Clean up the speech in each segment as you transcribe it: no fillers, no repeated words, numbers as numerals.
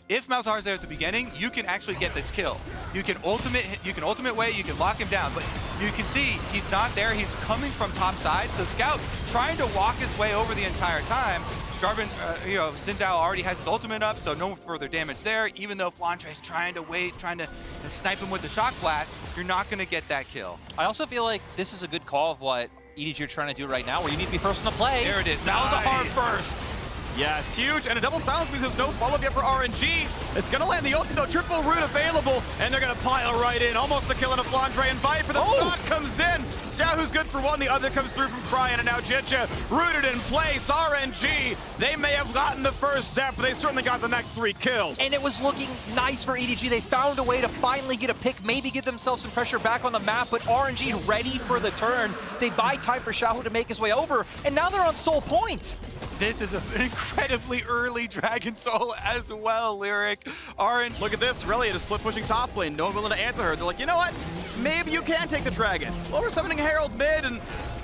if Malzahar's there at the beginning, you can actually get this kill. You can ultimate way, you can lock him down, but you can see he's not there. He's coming from top side, so Scout trying to walk his way over the entire time. Jarvan, Xin Zhao already has his ultimate up, so no further damage there. Even though Flandre's trying to wait, trying to snipe him with the shock blast, you're not going to get that kill. I also feel like this is a good call of what EDG are trying to do right now, where you need to be first on the play. There it is. Malzahar first. Yes, huge, and a double silence means there's no follow-up yet for RNG. It's gonna land the ulti though, triple root available, and they're gonna pile right in. Almost a kill on a Flandre, and Viper, the shot comes in. Xiaohu's good for one, the other comes through from Cryin, and now Jiejie rooted in place. RNG, they may have gotten the first death, but they certainly got the next 3 kills. And it was looking nice for EDG. They found a way to finally get a pick, maybe give themselves some pressure back on the map, but RNG ready for the turn. They buy time for Xiaohu to make his way over, and now they're on Soul Point. This is an incredibly early Dragon Soul as well, Lyric. RNG. Look at this, Relia just split pushing top lane. No one willing to answer her. They're like, you know what? Maybe you can take the Dragon. Well, we're summoning Herald mid, and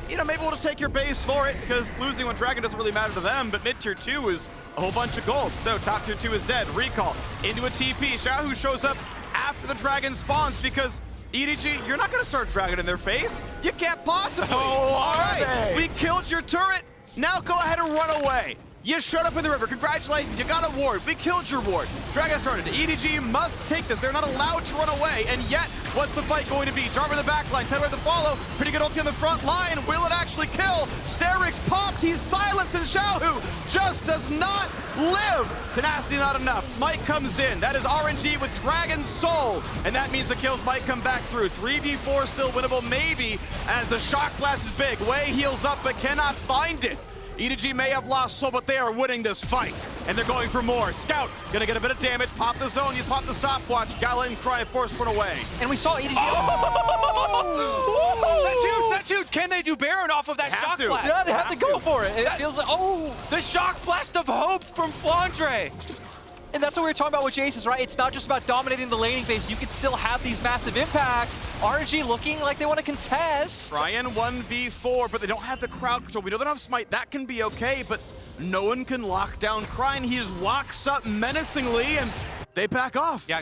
maybe we'll just take your base for it, because losing one Dragon doesn't really matter to them, but mid tier 2 is a whole bunch of gold. So top tier 2 is dead. Recall into a TP. Xiaohu shows up after the Dragon spawns, because EDG, you're not gonna start Dragon in their face. You can't possibly. Oh, all right. We killed your turret. Now go ahead and run away. You showed up in the river. Congratulations, you got a ward. We killed your ward. Dragon started. EDG must take this. They're not allowed to run away. And yet, what's the fight going to be? Jarvan in the back line, 10 ways to follow. Pretty good ulti on the front line. Will it actually kill? Sterix popped. He's silenced, and Xiaohu just does not live. Tenacity not enough. Smite comes in. That is RNG with Dragon Soul. And that means the kills might come back through. 3v4 still winnable, maybe, as the shock blast is big. Wei heals up, but cannot find it. EDG may have lost soul, but they are winning this fight. And they're going for more. Scout gonna get a bit of damage. Pop the zone, you pop the stopwatch. GALA and Cryin forced one away. And we saw EDG. That's huge. Can they do Baron off of that shock blast? Yeah, they have to go for it. It feels like, the shock blast of hope from Flandre. And that's what we were talking about with Jace's, right? It's not just about dominating the laning phase. You can still have these massive impacts. RNG looking like they want to contest. Cryin 1v4, but they don't have the crowd control. We know they don't have Smite. That can be okay, but no one can lock down Cryin. He just walks up menacingly, and they back off. Yeah,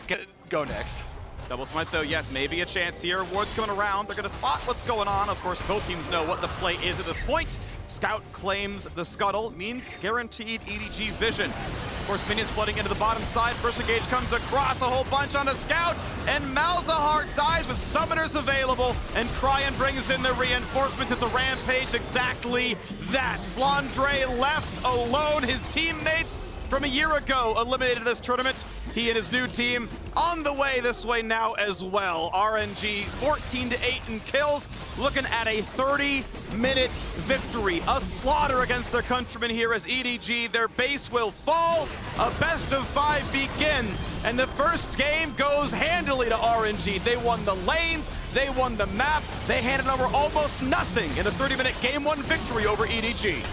go next. Double Smite, though, yes, maybe a chance here. Ward's coming around. They're going to spot what's going on. Of course, both teams know what the play is at this point. Scout claims the scuttle, means guaranteed EDG vision. Of course, minions flooding into the bottom side. First engage comes across, a whole bunch on a Scout, and Malzahar dies with summoners available, and Cryin brings in the reinforcements. It's a rampage, exactly that. Flandre left alone. His teammates from a year ago eliminated this tournament. He and his new team on the way this way now as well. RNG 14-8 in kills, looking at a 30-minute victory. A slaughter against their countrymen here as EDG, their base will fall. A best of 5 begins, and the first game goes handily to RNG. They won the lanes, they won the map, they handed over almost nothing in a 30-minute game 1 victory over EDG.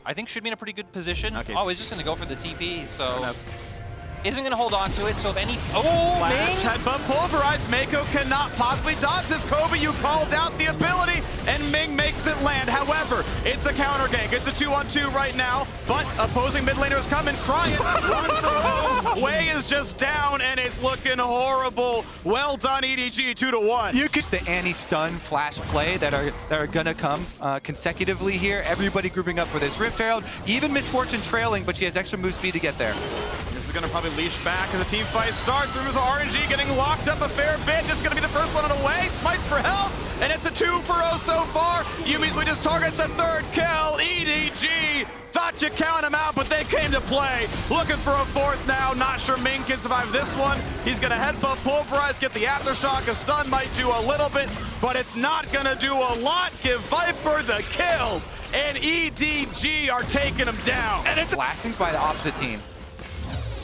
I think should be in a pretty good position. Okay. Oh, he's just going to go for the TP, so isn't going to hold on to it. So if any... Flash, Ming! headbutt, pulverized. Meiko cannot possibly dodge this. Kobe, you called out the ability, and Ming makes it land. However, it's a counter gank. It's a 2-on-2 right now, but opposing mid laner is coming. Cryin runs from home. Wei is just down, and it's looking horrible. Well done, EDG, 2-1. You could the anti-stun flash play that are gonna come consecutively here. Everybody grouping up for this Rift Herald. Even Misfortune trailing, but she has extra move speed to get there. This is going to probably leash back as the team fight starts. Rumors of RNG getting locked up a fair bit. This is going to be the first one on the way. Smites for help, and it's a 2-for-0 so far. Yumi's we just targets a 3rd kill. EDG thought you count him out, but they came to play. Looking for a 4th now. Not sure Ming can survive this one. He's going to headbutt, pulverize, get the aftershock. A stun might do a little bit, but it's not going to do a lot. Give Viper the kill, and EDG are taking him down. And it's blasting by the opposite team.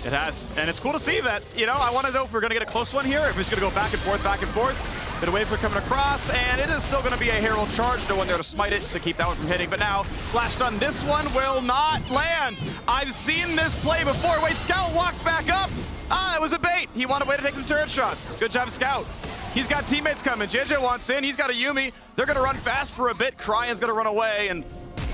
It has, and it's cool to see that. I want to know if we're going to get a close one here, if it's going to go back and forth, back and forth. Bit of wave for coming across, and it is still going to be a Herald charge. No one there to smite it to keep that one from hitting, but now, flash stun. This one will not land. I've seen this play before. Wait, Scout walked back up. It was a bait. He wanted a way to take some turret shots. Good job, Scout. He's got teammates coming. Jiejie wants in. He's got a Yumi. They're going to run fast for a bit. Cryin's going to run away, and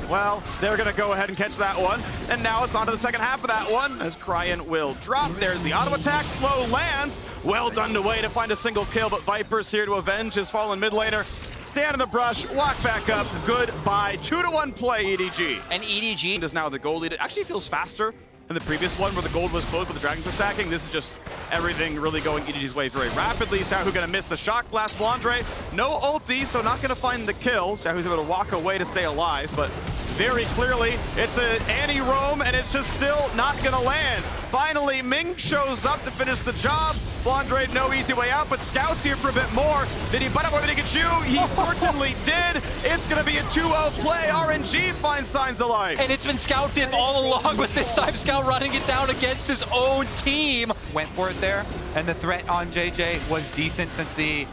Well, they're going to go ahead and catch that one. And now it's on to the second half of that one as Cryin will drop. There's the auto attack. Slow lands. Well done to Wei to find a single kill, but Viper's here to avenge his fallen mid laner. Stand in the brush, walk back up. Goodbye. 2-1 play, EDG. And EDG is now the gold lead. It actually feels faster than the previous one where the gold was closed, but the dragons were stacking. This is just everything really going EDG's way very rapidly. Xiaohu gonna miss the shock blast. Flandre, no ulti, so not gonna find the kill. Xiaohu's able to walk away to stay alive, but very clearly it's an anti-roam and it's just still not gonna land. Finally, Ming shows up to finish the job. Flandre, no easy way out, but Scout's here for a bit more. Did he bite up more than he could chew? He certainly did. It's gonna be a 2-0 play. RNG finds signs of life. And it's been Scout diff all along, but this time Scout running it down against his own team. Went for it there, and the threat on Jiejie was decent since the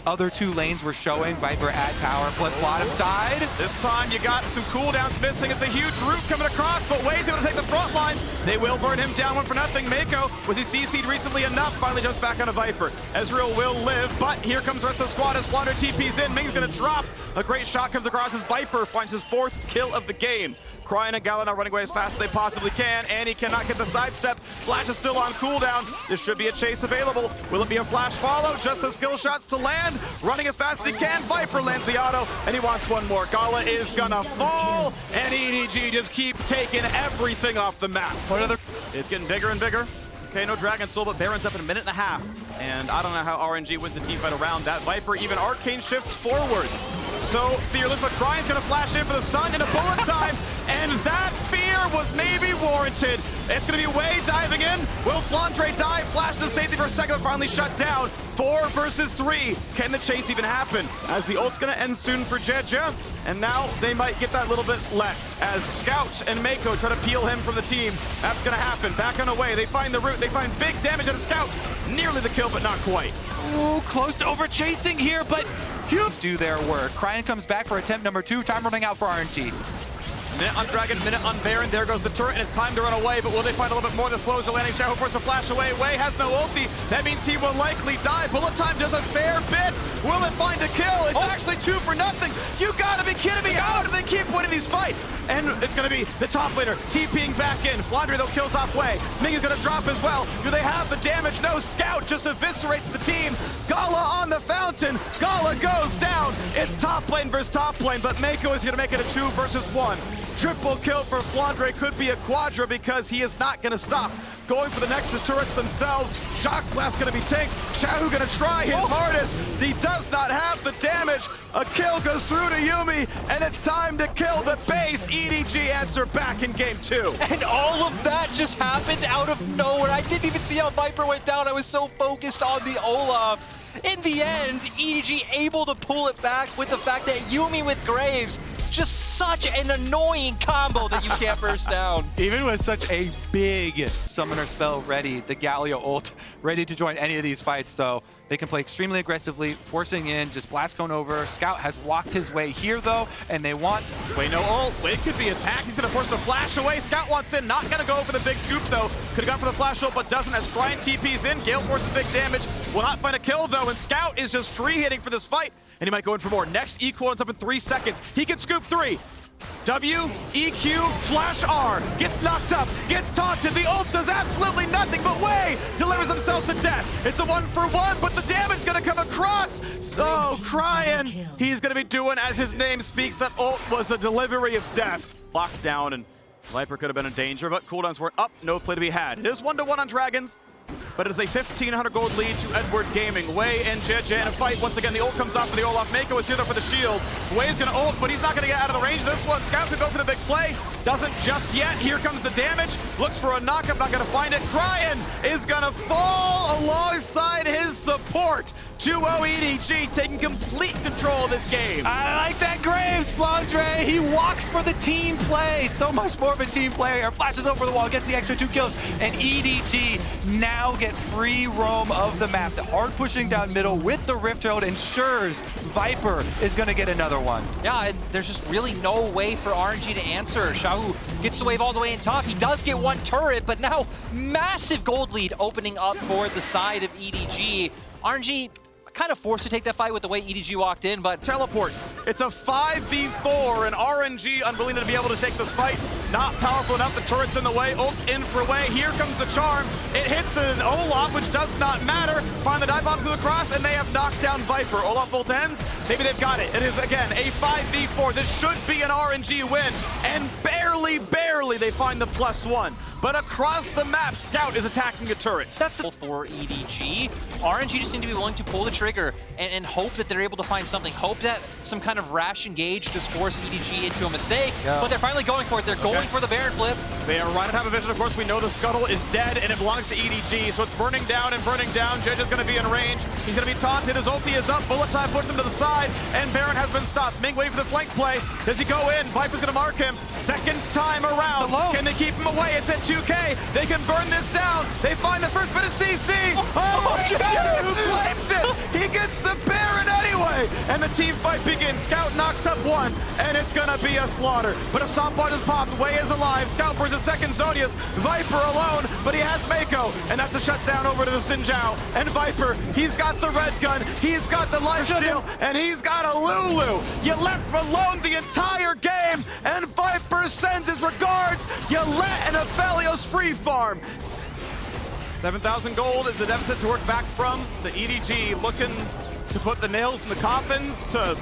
other two lanes were showing. Viper at tower plus bottom side. This time you got some cooldowns missing. It's a huge root coming across, but Wei's able to take the front line. They will burn him down 1-0. Meiko, was he CC'd recently enough, finally jumps back on a Viper. Ezreal will live, but here comes the rest of the squad as Flandre TP's in. Ming's gonna drop. A great shot comes across as Viper finds his 4th kill of the game. Cryin and GALA now running away as fast as they possibly can, and he cannot get the sidestep. Flash is still on cooldown. This should be a chase available. Will it be a flash follow? Just the skill shots to land. Running as fast as he can. Viper lands the auto, and he wants one more. GALA is gonna fall, and EDG just keep taking everything off the map. It's getting bigger and bigger. Okay, no Dragon Soul, but Baron's up in a minute and a half. And I don't know how RNG wins the teamfight around that. Viper even arcane shifts forward. So fearless, but Cryan's gonna flash in for the stun and a bullet time. And that fear was maybe warranted. It's gonna be Wei diving in. Will Flandre die? Flash to safety for a second, but finally shut down. 4 versus 3. Can the chase even happen? As the ult's gonna end soon for Jiejie. And now they might get that little bit left. As Scout and Meiko try to peel him from the team. That's gonna happen. Back on the way. They find the root. They find big damage on a Scout. Nearly the kill, but not quite. Ooh, close to over chasing here, but humans do their work. Cryin comes back for attempt number 2. Time running out for RNG. Minute on Dragon, minute on Baron. There goes the turret, and it's time to run away. But will they find a little bit more? The slows are landing. Xiaohu forces a flash away. Wei has no ulti. That means he will likely die. Bullet time does a fair bit. Will it find a kill? It's actually 2-0. You gotta be kidding me. How do they keep winning these fights? And it's gonna be the top laner TPing back in. Flandre though kills off Wei. Ming is gonna drop as well. Do they have the damage? No. Scout just eviscerates the team. GALA on the fountain. GALA goes down. It's top lane versus top lane, but Meiko is gonna make it a 2 versus 1. Triple kill for Flandre, could be a quadra because he is not going to stop. Going for the Nexus turrets themselves. Shock Blast going to be tanked. Xiaohu going to try his hardest. He does not have the damage. A kill goes through to Yuumi, and it's time to kill the base. EDG answer back in game 2. And all of that just happened out of nowhere. I didn't even see how Viper went down. I was so focused on the Olaf. In the end, EDG able to pull it back with the fact that Yuumi with Graves, just such an annoying combo that you can't burst down. Even with such a big summoner spell ready, the Gallia ult ready to join any of these fights, so they can play extremely aggressively, forcing in, just blast cone over. Scout has walked his way here though, and they want... Wei no ult. Wei could be attacked. He's gonna force the flash away. Scout wants in, not gonna go for the big scoop though. Could've gone for the flash ult, but doesn't as Cryin TP's in. Gale forces big damage. Will not find a kill though, and Scout is just free hitting for this fight. And he might go in for more. Next E cooldown's up in 3 seconds. He can scoop 3. W, E, Q, flash R, gets knocked up, gets taunted, the ult does absolutely nothing, but Wei delivers himself to death. It's a 1-for-1, but the damage gonna come across. So Cryin, he's gonna be doing as his name speaks, that ult was a delivery of death. Locked down, and Viper could have been in danger, but cooldowns weren't up, no play to be had. It is 1-1 on Dragons, but it is a 1,500 gold lead to Edward Gaming. Wei and Jiejie in a fight. Once again, the ult comes off for the Olaf. Meiko is here though for the shield. Wei is gonna ult, but he's not gonna get out of the range of this one. Scout could go for the big play. Doesn't just yet. Here comes the damage. Looks for a knockup, not gonna find it. Cryin is gonna fall alongside his support. 2-0 EDG taking complete control of this game. I like that Graves, Flandre. He walks for the team play. So much more of a team player. Flashes over the wall, gets the extra 2 kills. And EDG now get free roam of the map. The hard pushing down middle with the Rift Herald ensures Viper is going to get another one. Yeah, and there's just really no way for RNG to answer. Xiaohu gets the wave all the way in top. He does get 1 turret, but now massive gold lead opening up for the side of EDG. RNG kind of forced to take that fight with the way EDG walked in, but Teleport. It's a 5v4, and RNG unwilling to be able to take this fight. Not powerful enough. The turret's in the way. Ult's in for way. Here comes the charm. It hits an Olaf, which does not matter. Find the dive bomb through the cross, and they have knocked down Viper. Olaf ult ends. Maybe they've got it. It is, again, a 5v4. This should be an RNG win, and barely they find the +1. But across the map, Scout is attacking a turret. that's for EDG. RNG just need to be willing to pull the trigger and hope that they're able to find something. Hope that some kind of rash engage just force EDG into a mistake. Yeah. But they're finally going for it. They're going for the Baron flip. They are right on top of vision. Of course, we know the scuttle is dead, and it belongs to EDG, so it's burning down and burning down. Jiejie's going to be in range. He's going to be taunted. His ulti is up. Bullet time puts him to the side, and Baron has been stopped. Ming waiting for the flank play. Does he go in? Viper's going to mark him. Second time around. Hello. Can they keep him away? It's at 2K. They can burn this down. They find the first bit of CC. Jiejie who claims it. He gets the Baron anyway, and the team fight begins. Scout knocks up one, and it's going to be a slaughter. But a stop point is popped. Way is alive. Scout burns a second Zonia's. Viper alone, but he has Meiko, and that's a shutdown over to the Xinjiao. And Viper, he's got the red gun, he's got the life steal, and he's got a Lulu. You left him alone the entire game, and Viper sends his regards. You let an Aphelios free farm. 7,000 gold is the deficit to work back from. The EDG looking to put the nails in the coffins, to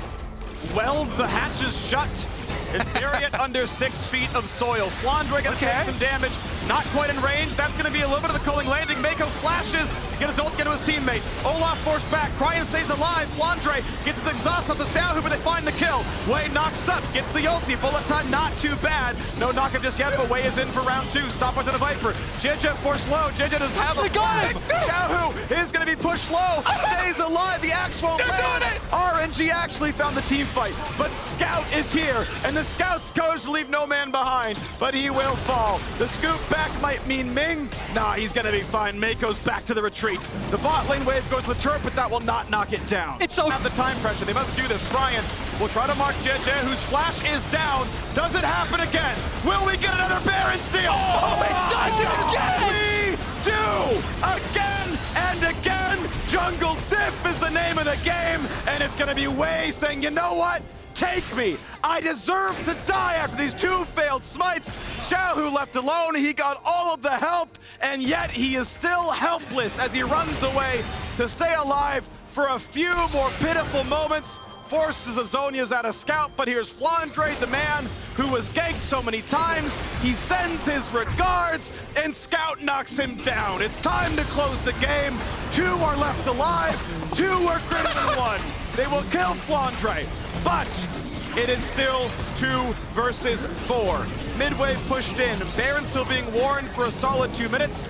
weld the hatches shut, and bury it under 6 feet of soil. Flandre gonna take some damage, not quite in range. That's gonna be a little bit of the cooling landing. Meiko flashes, get his ult, get to his teammate. Olaf forced back, Cryin stays alive. Flandre gets his exhaust off the Xiaohu, but they find the kill. Way knocks up, gets the ulti. Bullet time not too bad. No knockup just yet, but Way is in for round 2. Stop onto the Viper. Jiejie forced low. Jiejie does have a got him! Xiaohu is gonna be pushed low. Stays alive, the axe won't land. RNG actually found the team fight, but Scout is here, and the Scout's goes to leave no man behind, but he will fall. The scoop back might mean Ming. Nah, he's gonna be fine. Meiko's back to the retreat. The bot lane wave goes to the turret, but that will not knock it down. It's so have the time pressure. They must do this. Cryin will try to mark Jiejie, whose flash is down. Does it happen again? Will we get another Baron steal? Oh, it does it again! We do! Again and again! Jungle Diff is the name of the game, and it's gonna be Way saying, you know what? Take me! I deserve to die after these 2 failed smites. Xiaohu left alone, he got all of the help, and yet he is still helpless as he runs away to stay alive for a few more pitiful moments. Forces the Zonias out of Scout, but here's Flandre, the man who was ganked so many times. He sends his regards, and Scout knocks him down. It's time to close the game. 2 are left alive, 2 are greater than 1. They will kill Flandre, but it is still 2 versus 4. Midwave pushed in, Baron still being warned for a solid 2 minutes.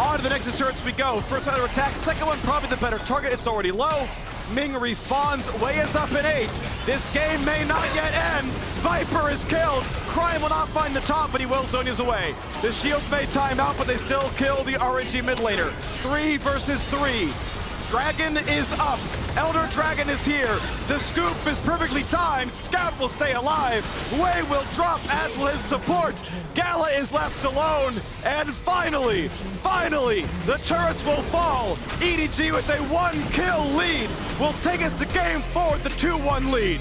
On to the next turrets we go. First under attack, second one probably the better target, it's already low. Ming respawns, Way is up in 8. This game may not yet end. Viper is killed. Cryin will not find the top, but he will Zonia's away. The shields may time out, but they still kill the RNG mid laner. 3 versus 3. Dragon is up. Elder Dragon is here. The scoop is perfectly timed. Scout will stay alive. Way will drop, as will his support. GALA is left alone. And finally, the turrets will fall. EDG with a 1-kill lead will take us to game 4 with the 2-1 lead.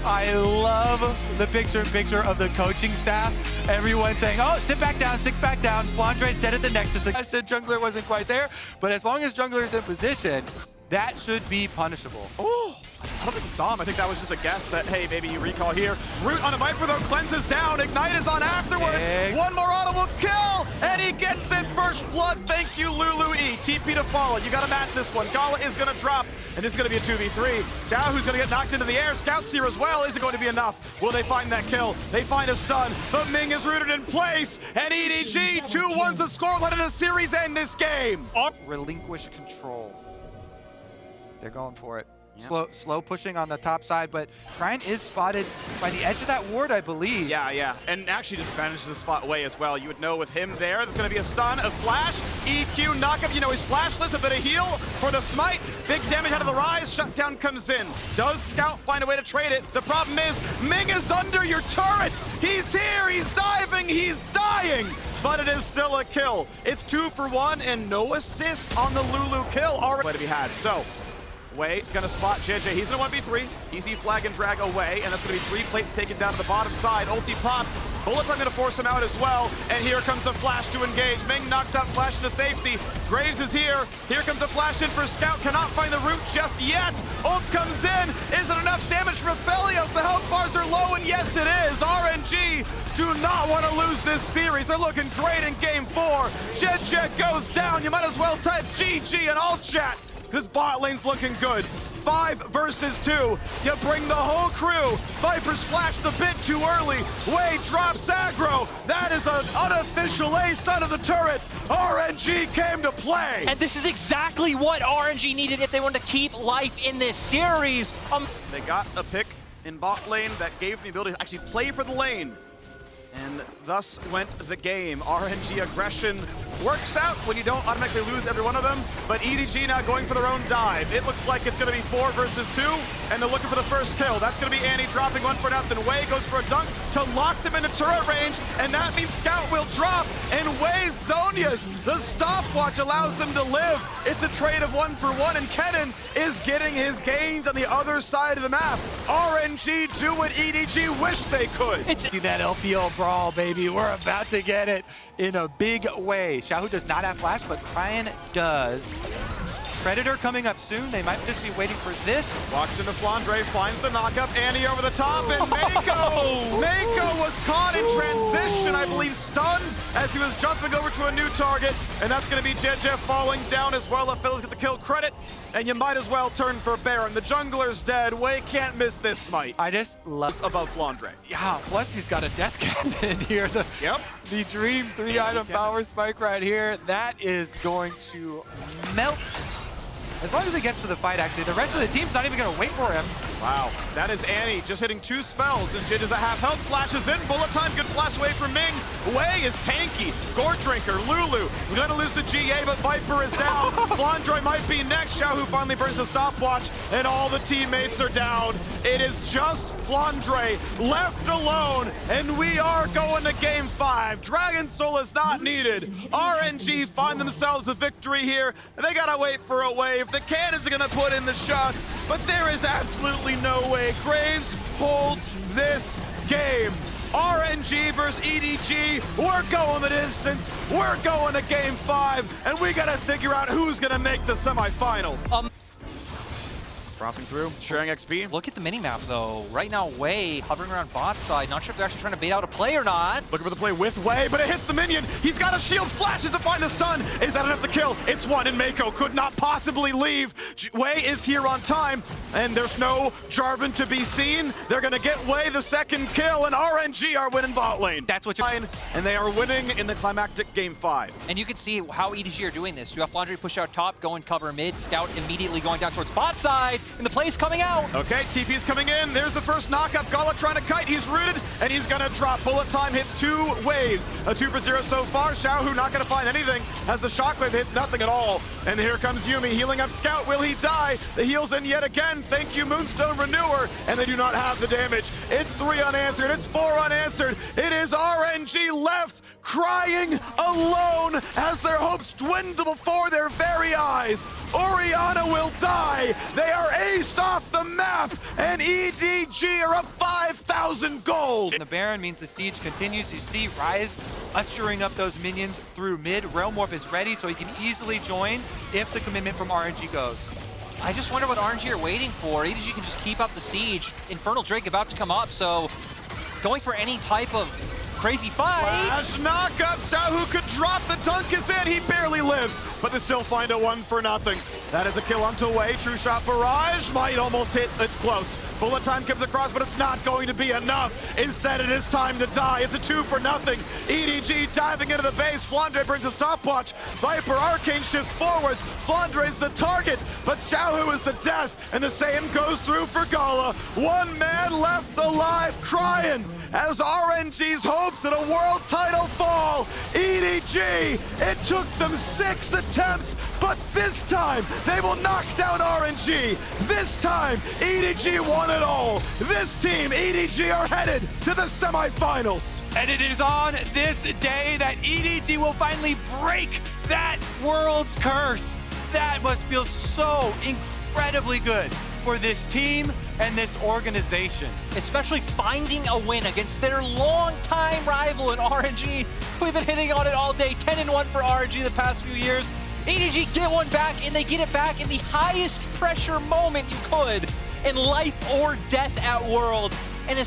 I love the picture of the coaching staff. Everyone saying, oh, sit back down. Flandre's dead at the Nexus. I said jungler wasn't quite there, but as long as jungler's in position, that should be punishable. Oh, I don't think he saw him. I think that was just a guess that, hey, maybe you recall here. Root on a Viper, though, cleanses down. Ignite is on afterwards. One more audible kill, and he gets it. First blood. Thank you, Lulu E. TP to follow. You got to match this one. GALA is going to drop, and this is going to be a 2v3. Xiaohu's going to get knocked into the air. Scout's here as well. Is it going to be enough? Will they find that kill? They find a stun. The Ming is rooted in place, and EDG 2-1's the scoreline of the series end this game. Relinquish control. They're going for it. Yep. Slow pushing on the top side, but Cryin is spotted by the edge of that ward, I believe. Yeah, and actually just managed to spot Way as well. You would know with him there's going to be a stun, a flash, EQ, knockup. You know he's flashless, a bit of heal for the smite. Big damage out of the rise, shutdown comes in. Does Scout find a way to trade it? The problem is, Ming is under your turret. He's here, he's diving, he's dying. But it is still a kill. It's 2 for 1 and no assist on the Lulu kill already to be had. So, Wei gonna spot Jiejie. He's in a 1v3. Easy flag and drag away, and that's gonna be 3 plates taken down to the bottom side. Ulti popped. Bullet time gonna force him out as well. And here comes the flash to engage. Ming knocked up, flash into safety. Graves is here. Here comes a flash in for Scout. Cannot find the root just yet. Ult comes in. Is it enough damage for Felios? The health bars are low, and yes it is. RNG do not want to lose this series. They're looking great in game 4. Jiejie goes down. You might as well type GG in all chat, because bot lane's looking good. 5 versus 2. You bring the whole crew. Viper's flashed a bit too early. Wei drops aggro. That is an unofficial ace out of the turret. RNG came to play. And this is exactly what RNG needed if they wanted to keep life in this series. They got a pick in bot lane that gave them the ability to actually play for the lane. And thus went the game. RNG aggression works out when you don't automatically lose every one of them, but EDG now going for their own dive. It looks like it's going to be 4 versus 2, and they're looking for the first kill. That's going to be Annie dropping 1 for nothing. Wei goes for a dunk to lock them into turret range, and that means Scout will drop, and Wei's Zonia's. The stopwatch allows them to live. It's a trade of 1 for 1, and Kennen is getting his gains on the other side of the map. RNG do what EDG wish they could. See that LPL brawl, baby. We're about to get it in a big way. Xiaohu does not have flash, but Cryin does. Predator coming up soon. They might just be waiting for this. Walks into Flandre, finds the knockup. Annie over the top, and Meiko! Meiko was caught in transition, I believe stunned, as he was jumping over to a new target. And that's going to be Jiejie falling down as well. Phillips get the kill credit. And you might as well turn for Baron. The jungler's dead. Wei can't miss this smite. I just love above Flandre. Yeah, plus he's got a death cannon here. The Dream 3-item power spike right here. That is going to melt. As long as he gets to the fight, actually. The rest of the team's not even going to wait for him. Wow, that is Annie just hitting 2 spells, and Jiejie's at half health, flashes in, bullet time, good flash away from Ming. Wei is tanky, Gore Drinker, Lulu, we're gonna lose the GA, but Viper is down. Flandre might be next. Xiaohu finally burns the stopwatch, and all the teammates are down. It is just Flandre left alone, and we are going to game 5. Dragon Soul is not needed. RNG find themselves a victory here. They gotta wait for a wave. The cannons are gonna put in the shots, but there is absolutely no way Graves holds this game. RNG versus EDG, we're going the distance, we're going to game 5, and we gotta figure out who's gonna make the semifinals. Crossing through, sharing XP. Look at the minimap though. Right now, Wei hovering around bot side. Not sure if they're actually trying to bait out a play or not. Looking for the play with Wei, but it hits the minion. He's got a shield, flashes to find the stun. Is that enough to kill? It's 1, and Meiko could not possibly leave. Wei is here on time, and there's no Jarvan to be seen. They're gonna get Wei the second kill, and RNG are winning bot lane. That's what you're... And they are winning in the climactic game 5. And you can see how EDG are doing this. You have Flandre push out top, go and cover mid, Scout immediately going down towards bot side, and the play's coming out. Okay, TP's coming in. There's the first knockup. GALA trying to kite. He's rooted, and he's gonna drop. Bullet time hits 2 waves. A 2 for 0 so far. Xiaohu not gonna find anything as the shockwave hits nothing at all. And here comes Yuumi healing up Scout. Will he die? The heal's in yet again. Thank you, Moonstone Renewer. And they do not have the damage. It's 3 unanswered. It's 4 unanswered. It is RNG left, crying alone as their hopes dwindle before their very eyes. Orianna will die. They are aced off the map, and EDG are up 5,000 gold. And the Baron means the siege continues. You see Ryze ushering up those minions through mid. Realm Warp is ready, so he can easily join if the commitment from RNG goes. I just wonder what RNG are waiting for. EDG can just keep up the siege. Infernal Drake about to come up, so going for any type of crazy fight. Flash knockup. Xiaohu could drop. The dunk is in. He barely lives, but they still find a 1 for nothing. That is a kill onto Wei. True shot barrage might almost hit. It's close. Bullet time comes across, but it's not going to be enough. Instead, it is time to die. It's a 2 for nothing. EDG diving into the base. Flandre brings a stopwatch. Viper Arcane shifts forwards. Flandre is the target, but Xiaohu is the death, and the same goes through for GALA. 1 man left alive, Cryin, as RNG's hopes at a world title fall. EDG, it took them 6 attempts, but this time they will knock down RNG. This time, EDG won it all. This team, EDG, are headed to the semifinals. And it is on this day that EDG will finally break that world's curse. That must feel so incredible. incredibly good for this team and this organization. Especially finding a win against their longtime rival in RNG. We've been hitting on it all day. 10-1 for RNG the past few years. EDG get one back, and they get it back in the highest pressure moment you could in life or death at Worlds. And